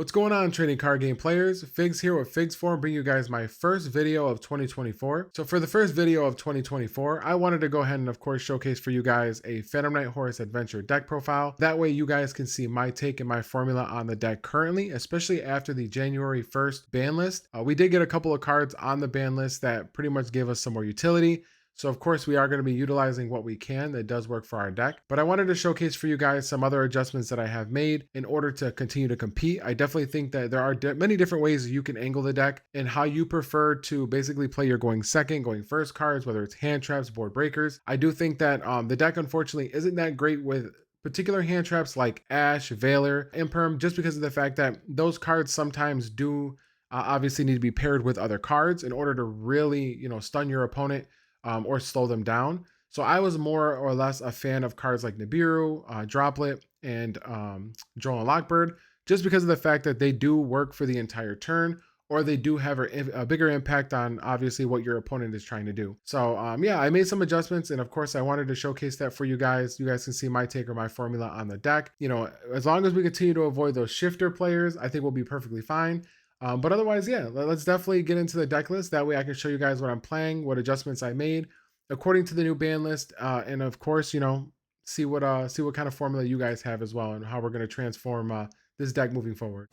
What's going on, trading card game players? Figs here with Figs Form, bring you guys my first video of 2024. So for the first video of 2024, I wanted to go ahead and of course showcase for you guys a Phantom Knight Horus Adventure deck profile. That way you guys can see my take and my formula on the deck currently, especially after the January 1st ban list. We did get a couple of cards on the ban list that pretty much gave us some more utility. So of course we are going to be utilizing what we can that does work for our deck, but I wanted to showcase for you guys some other adjustments that I have made in order to continue to compete. I definitely think that there are many different ways you can angle the deck and how you prefer to basically play your going second, going first cards, whether it's hand traps, board breakers. I do think that the deck unfortunately isn't that great with particular hand traps like Ash, Valor, Imperm, just because of the fact that those cards sometimes do obviously need to be paired with other cards in order to really, stun your opponent or slow them down. So I was more or less a fan of cards like Nibiru, Droplet, and Droll and Lockbird, just because of the fact that they do work for the entire turn, or they do have a bigger impact on obviously what your opponent is trying to do. So yeah, I made some adjustments, and of course I wanted to showcase that for you guys. You guys can see my take or my formula on the deck. As long as we continue to avoid those shifter players, I think we'll be perfectly fine. But otherwise, yeah, let's definitely get into the deck list. That way I can show you guys what I'm playing, what adjustments I made according to the new ban list. And of course, see what kind of formula you guys have as well and how we're going to transform this deck moving forward.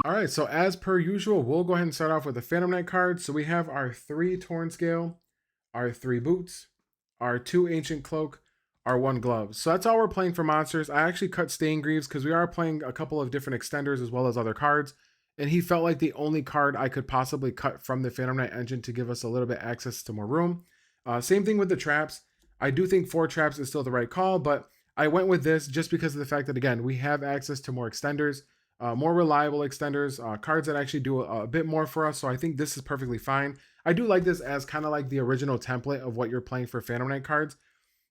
All right, so as per usual, we'll go ahead and start off with the Phantom Knight cards. So we have our 3 Torn Scale, our 3 Boots, our 2 Ancient Cloak, our 1 glove. So that's all we're playing for monsters. I actually cut Staingreaves because we are playing a couple of different extenders as well as other cards, and he felt like the only card I could possibly cut from the Phantom Knight engine to give us a little bit access to more room. Same thing with the traps. I do think 4 traps is still the right call, but I went with this just because of the fact that, again, we have access to more extenders, more reliable extenders, cards that actually do a bit more for us. So I think this is perfectly fine. I do like this as kind of like the original template of what you're playing for Phantom Knight cards.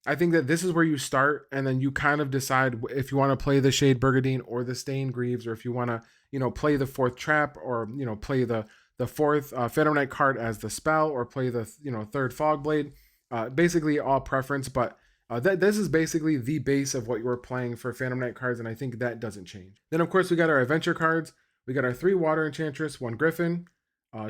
I think that this is where you start, and then you kind of decide if you want to play the Shade Burgadine or the Staingreaves, or if you want to, play the 4th trap, or, play the 4th Phantom Knight card as the spell, or play the, 3rd Fogblade. Basically all preference, but this is basically the base of what you were playing for Phantom Knight cards, and I think that doesn't change. Then, of course, we got our adventure cards. We got our 3 Water Enchantress, 1 Griffin,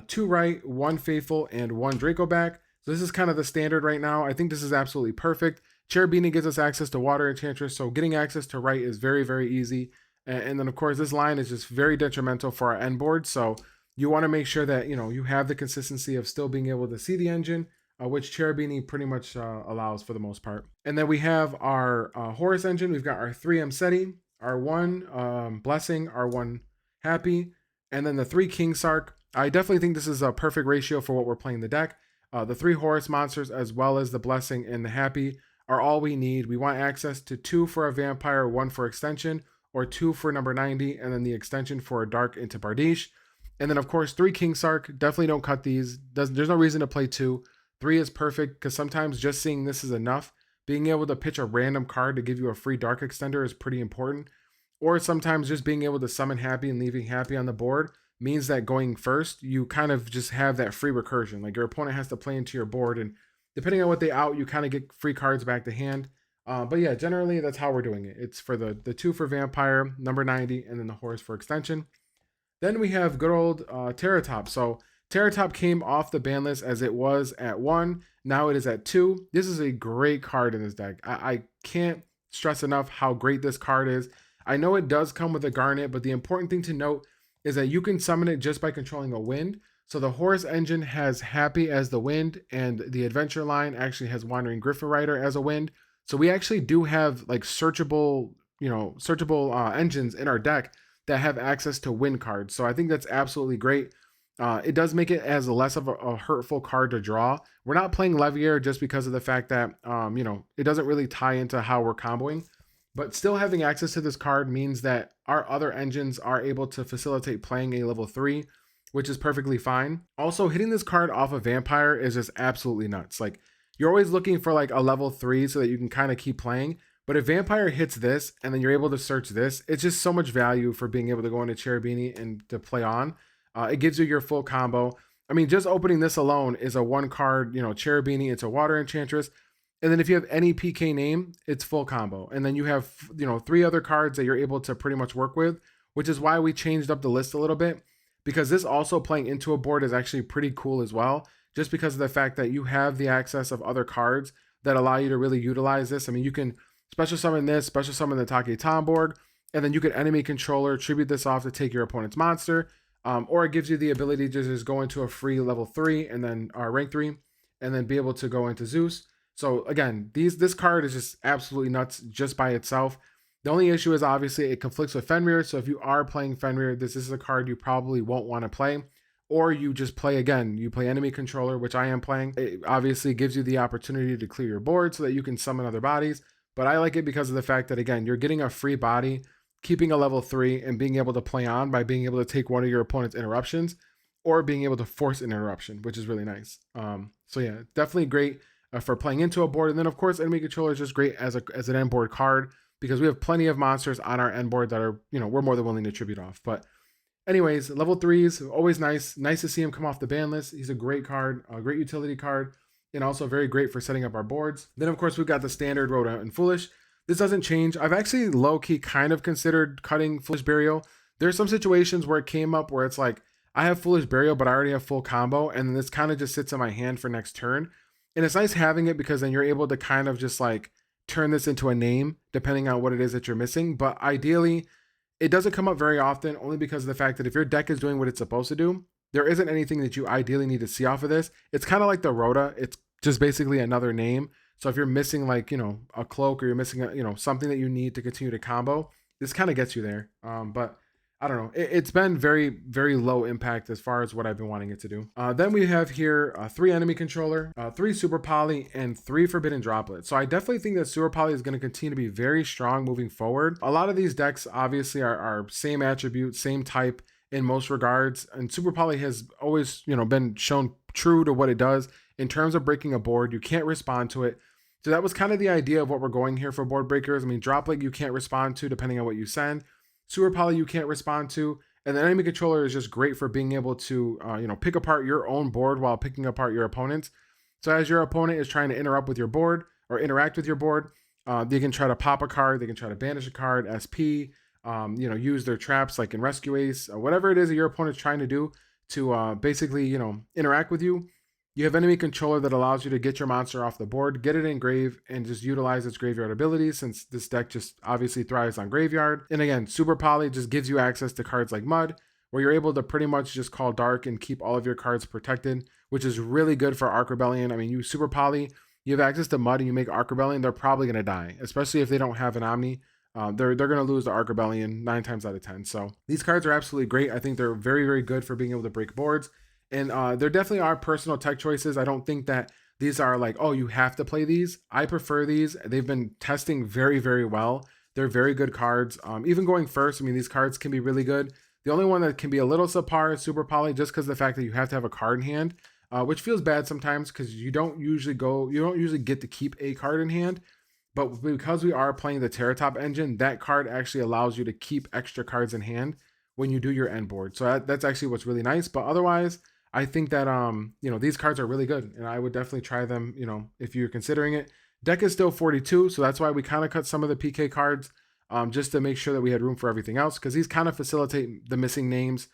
2 Right, 1 Faithful, and 1 Dracoback. So this is kind of the standard right now. I think this is absolutely perfect. Cherubini gives us access to Water Enchantress, so getting access to Right is very, very easy. And then, of course, this line is just very detrimental for our end board. So you want to make sure that, you have the consistency of still being able to see the engine, which Cherubini pretty much allows for the most part. And then we have our Horus engine. We've got our 3 Seti, our 1 Blessing, our 1 Happy, and then the 3 King Sark. I definitely think this is a perfect ratio for what we're playing the deck. The 3 Horus monsters, as well as the Blessing and the Happy, are all we need. We want access to 2 for a Vampire, 1 for Extension, or 2 for number 90, and then the extension for a Dark into Bardiche. And then, of course, 3 King Sark. Definitely don't cut these. There's no reason to play 2. 3 is perfect, because sometimes just seeing this is enough. Being able to pitch a random card to give you a free Dark extender is pretty important. Or sometimes just being able to summon Happy and leaving Happy on the board means that going first, you kind of just have that free recursion. Like, your opponent has to play into your board, and depending on what they out, you kind of get free cards back to hand. But yeah, generally that's how we're doing it. It's for the 2 for Vampire, number 90, and then the Horus for Extension. Then we have good old Terratop. So Terratop came off the ban list as it was at 1. Now it is at 2. This is a great card in this deck. I can't stress enough how great this card is. I know it does come with a Garnet, but the important thing to note is that you can summon it just by controlling a wind. So the Horus engine has Happy as the wind, and the adventure line actually has Wandering Griffin Rider as a wind. So we actually do have like searchable engines in our deck that have access to wind cards. So I think that's absolutely great. It does make it as less of a hurtful card to draw. We're not playing Levier just because of the fact that, it doesn't really tie into how we're comboing. But still having access to this card means that our other engines are able to facilitate playing a level 3, which is perfectly fine. Also, hitting this card off a Vampire is just absolutely nuts. Like, you're always looking for like a level 3 so that you can kind of keep playing. But if Vampire hits this and then you're able to search this, it's just so much value for being able to go into Cherubini and to play on. It gives you your full combo. I mean, just opening this alone is a 1 card, Cherubini. It's a Water Enchantress. And then if you have any PK name, it's full combo. And then you have, 3 other cards that you're able to pretty much work with, which is why we changed up the list a little bit, because this also playing into a board is actually pretty cool as well, just because of the fact that you have the access of other cards that allow you to really utilize this. I mean, you can special summon this, special summon the Take Tomborg, and then you can enemy controller, tribute this off to take your opponent's monster, or it gives you the ability to just go into a free level 3 and then rank 3, and then be able to go into Zeus. So again, this card is just absolutely nuts just by itself. The only issue is obviously it conflicts with Fenrir. So if you are playing Fenrir, this is a card you probably won't want to play. Or you just play, again, you play enemy controller, which I am playing. It obviously gives you the opportunity to clear your board so that you can summon other bodies. But I like it because of the fact that, again, you're getting a free body, keeping a level 3, and being able to play on by being able to take one of your opponent's interruptions or being able to force an interruption, which is really nice. So yeah, definitely great for playing into a board. And then, of course, enemy controller is just great as an end board card because we have plenty of monsters on our end board that are, we're more than willing to tribute off. But anyways, level 3s, always nice. Nice to see him come off the ban list. He's a great card, a great utility card, and also very great for setting up our boards. Then, of course, we've got the standard Rhoda and Foolish. This doesn't change. I've actually low-key kind of considered cutting Foolish Burial. There's some situations where it came up where it's like, I have Foolish Burial, but I already have full combo, and then this kind of just sits in my hand for next turn. And it's nice having it because then you're able to kind of just like turn this into a name depending on what it is that you're missing. But ideally, it doesn't come up very often only because of the fact that if your deck is doing what it's supposed to do, there isn't anything that you ideally need to see off of this. It's kind of like the Rhoda. It's just basically another name. So if you're missing like, a cloak or you're missing, something that you need to continue to combo, this kind of gets you there. But I don't know. It's been very, very low impact as far as what I've been wanting it to do. Then we have here 3 enemy controller, 3 super poly, and 3 forbidden droplet. So I definitely think that super poly is going to continue to be very strong moving forward. A lot of these decks obviously are same attribute, same type in most regards. And super poly has always, been shown true to what it does in terms of breaking a board. You can't respond to it. So that was kind of the idea of what we're going here for board breakers. I mean, droplet you can't respond to depending on what you send. Super poly you can't respond to, and the enemy controller is just great for being able to pick apart your own board while picking apart your opponent's. So as your opponent is trying to interrupt with your board or interact with your board, they can try to pop a card, they can try to banish a card, SP, use their traps like in Rescue Ace, whatever it is that your opponent's trying to do to basically interact with you. You have enemy controller that allows you to get your monster off the board, get it in grave, and just utilize its graveyard abilities since this deck just obviously thrives on graveyard. And again, Super Poly just gives you access to cards like Mud, where you're able to pretty much just call Dark and keep all of your cards protected, which is really good for Arc Rebellion. I mean, you Super Poly, you have access to Mud and you make Arc Rebellion, they're probably going to die, especially if they don't have an Omni. They're going to lose the Arc Rebellion 9 times out of 10. So these cards are absolutely great. I think they're very, very good for being able to break boards. And there definitely are personal tech choices. I don't think that these are like, oh, you have to play these. I prefer these. They've been testing very, very well. They're very good cards. Even going first, I mean, these cards can be really good. The only one that can be a little subpar is Super Poly, just because of the fact that you have to have a card in hand, which feels bad sometimes because you don't usually get to keep a card in hand. But because we are playing the Terratop engine, that card actually allows you to keep extra cards in hand when you do your end board. So that's actually what's really nice. But otherwise, I think that, these cards are really good and I would definitely try them, if you're considering it. Deck is still 42, so that's why we kind of cut some of the PK cards just to make sure that we had room for everything else because these kind of facilitate the missing names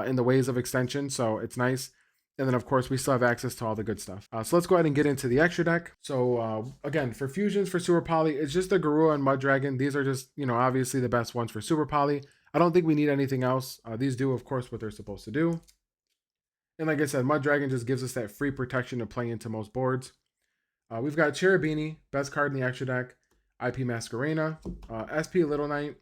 in the ways of extension, so it's nice. And then, of course, we still have access to all the good stuff. So let's go ahead and get into the extra deck. So again, for fusions for Super Poly, it's just the Garua and Mud Dragon. These are just, obviously the best ones for Super Poly. I don't think we need anything else. These do, of course, what they're supposed to do. And like I said, Mud Dragon just gives us that free protection to play into most boards. We've got Cherubini, best card in the extra deck, IP Masquerena, SP Little Knight,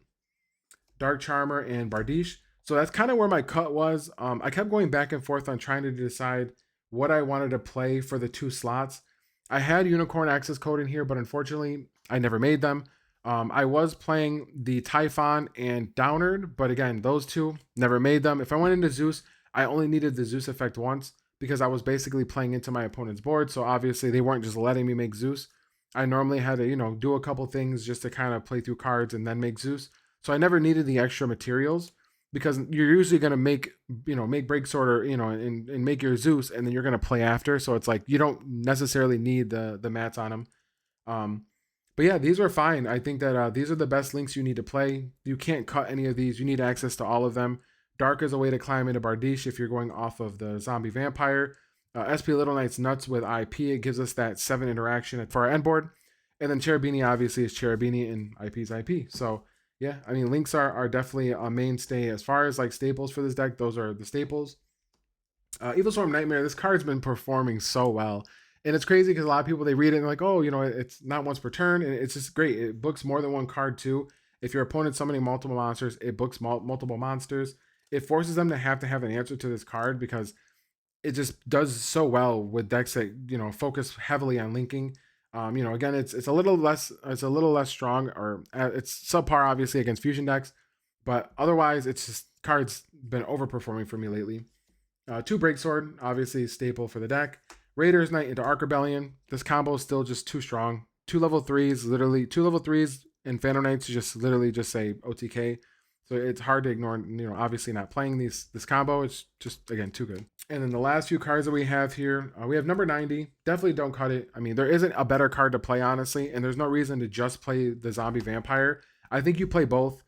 Dark Charmer, and Bardiche. So that's kind of where my cut was. I kept going back and forth on trying to decide what I wanted to play for the 2 slots. I had Unicorn access code in here, but unfortunately, I never made them. I was playing the Typhon and Downard, but again, those 2, never made them. If I went into Zeus, I only needed the Zeus effect once because I was basically playing into my opponent's board. So obviously they weren't just letting me make Zeus. I normally had to, do a couple things just to kind of play through cards and then make Zeus. So I never needed the extra materials because you're usually going to make break sorter, and make your Zeus and then you're going to play after. So it's like, you don't necessarily need the mats on them. But yeah, these are fine. I think that these are the best links you need to play. You can't cut any of these. You need access to all of them. Dark is a way to climb into Bardiche if you're going off of the zombie vampire. SP Little Knight's nuts with IP. It gives us that 7 interaction for our end board. And then Cherubini obviously is Cherubini and IP is IP. So yeah, I mean, links are definitely a mainstay. As far as like staples for this deck, those are the staples. Evil Storm Nightmare, this card's been performing so well. And it's crazy because a lot of people, they read it and like, oh, you know, it's not once per turn. And it's just great. It books more than one card too. If your opponent's summoning multiple monsters, it books multiple monsters. It forces them to have an answer to this card because it just does so well with decks that, you know, focus heavily on linking. You know, again, it's a little less strong, or it's subpar obviously against fusion decks, but otherwise it's just cards been overperforming for me lately. 2 Breaksword, obviously staple for the deck. Raiders Knight into Arc Rebellion. This combo is still just too strong. 2 level 3s, literally 2 level 3s, and Phantom Knights just literally just say OTK. So it's hard to ignore, you know, obviously not playing this combo. It's just, again, too good. And then the last few cards that we have here, we have number 90. Definitely don't cut it. I mean, there isn't a better card to play, honestly, and there's no reason to just play the Zombie Vampire. I think you play both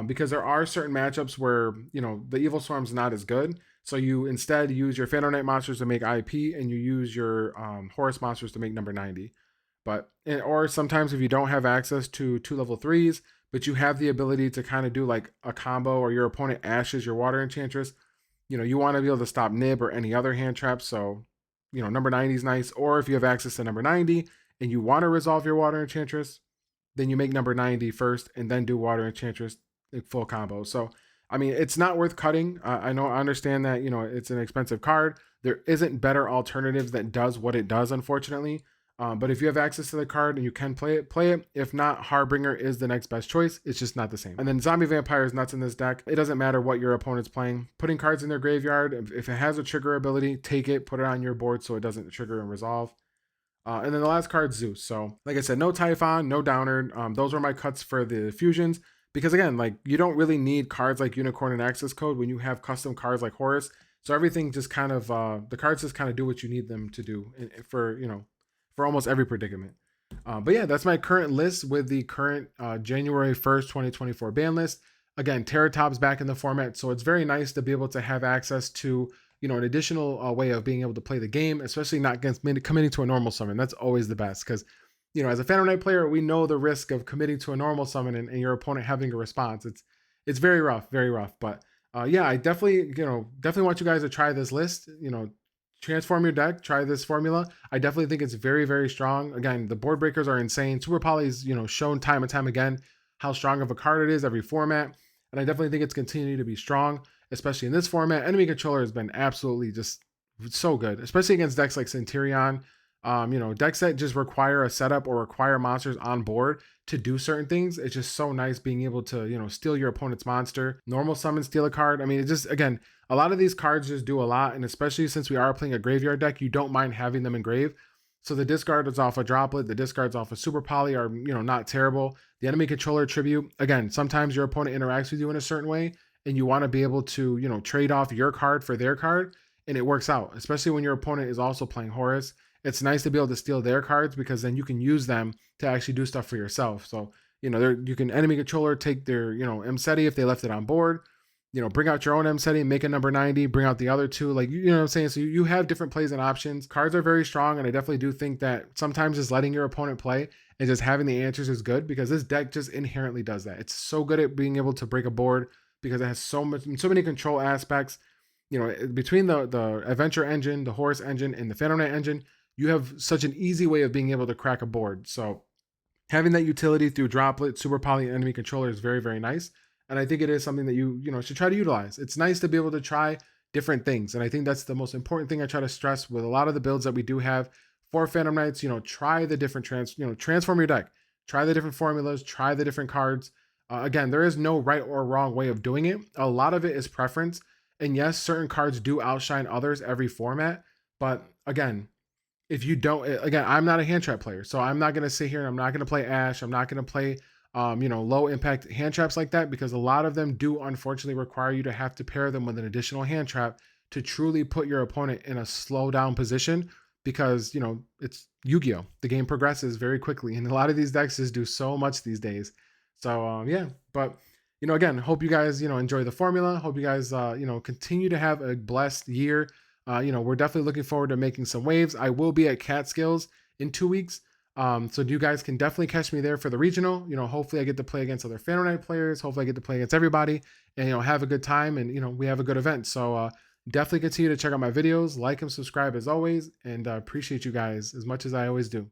because there are certain matchups where, you know, the Evil Storm's not as good. So you instead use your Phantom Knight monsters to make IP, and you use your Horus monsters to make number 90. Or sometimes if you don't have access to 2 level 3s, but you have the ability to kind of do like a combo, or your opponent ashes your Water Enchantress, you know, you want to be able to stop Nib or any other hand traps. So, you know, number 90 is nice. Or if you have access to number 90 and you want to resolve your Water Enchantress, then you make number 90 first and then do Water Enchantress full combo. So, I mean, it's not worth cutting. I understand that, you know, it's an expensive card. There isn't better alternatives that does what it does, unfortunately. But if you have access to the card and you can play it, play it. If not, Harbinger is the next best choice. It's just not the same. And then Zombie Vampire is nuts in this deck. It doesn't matter what your opponent's playing. Putting cards in their graveyard, if it has a trigger ability, take it, put it on your board so it doesn't trigger and resolve. And then the last card, Zeus. So, like I said, no Typhon, no Downer. Those were my cuts for the fusions. Because again, like, you don't really need cards like Unicorn and Access Code when you have custom cards like Horus. So everything just kind of, the cards just kind of do what you need them to do for, you know, for almost every predicament. But yeah, that's my current list with the current January 1st, 2024 ban list. Again, Terratop's back in the format, so it's very nice to be able to have access to, you know, an additional way of being able to play the game, especially not against committing to a normal summon. That's always the best because, you know, as a Phantom Knight player, we know the risk of committing to a normal summon and your opponent having a response. It's very rough, very rough. But yeah, I definitely want you guys to try this list. You know, transform your deck, try this formula. I definitely think it's very, very strong. Again, the board breakers are insane. Super Poly's, you know, shown time and time again how strong of a card it is every format. And I definitely think it's continuing to be strong, especially in this format. Enemy Controller has been absolutely just so good, especially against decks like Centurion. You know, decks that just require a setup or require monsters on board to do certain things. It's just so nice being able to, you know, steal your opponent's monster, normal summon, steal a card. I mean, it just, again, a lot of these cards just do a lot. And especially since we are playing a graveyard deck, you don't mind having them engraved. So the discard is off a Droplet, the discards off a Super Poly are, you know, not terrible. The Enemy Controller Tribute, again, sometimes your opponent interacts with you in a certain way and you want to be able to, you know, trade off your card for their card, and it works out, especially when your opponent is also playing Horus. It's nice to be able to steal their cards because then you can use them to actually do stuff for yourself. So, you know, you can Enemy Controller take their, you know, M-Seti if they left it on board, you know, bring out your own M-Seti, make a number 90, bring out the other two, like, you know what I'm saying? So you have different plays and options. Cards are very strong, and I definitely do think that sometimes just letting your opponent play and just having the answers is good because this deck just inherently does that. It's so good at being able to break a board because it has so many control aspects. You know, between the Adventure engine, the Horus engine, and the Phantom Knight engine, you have such an easy way of being able to crack a board. So having that utility through Droplet, Super Poly, and Enemy Controller is very, very nice. And I think it is something that you know, should try to utilize. It's nice to be able to try different things. And I think that's the most important thing I try to stress with a lot of the builds that we do have for Phantom Knights. You know, try the different transform your deck, try the different formulas, try the different cards. Again, there is no right or wrong way of doing it. A lot of it is preference. And yes, certain cards do outshine others every format. But again, if you don't, again, I'm not a hand trap player, so I'm not going to sit here and I'm not going to play Ash. I'm not going to play, you know, low impact hand traps like that because a lot of them do unfortunately require you to have to pair them with an additional hand trap to truly put your opponent in a slow down position because, it's Yu-Gi-Oh. The game progresses very quickly, and a lot of these decks just do so much these days. So yeah, but again, hope you guys enjoy the formula. Hope you guys continue to have a blessed year. We're definitely looking forward to making some waves. I will be at Catskills in 2 weeks. So you guys can definitely catch me there for the regional. Hopefully I get to play against other Phantom Knight players. Hopefully I get to play against everybody and have a good time, and we have a good event. So definitely continue to check out my videos, like and subscribe as always, and appreciate you guys as much as I always do.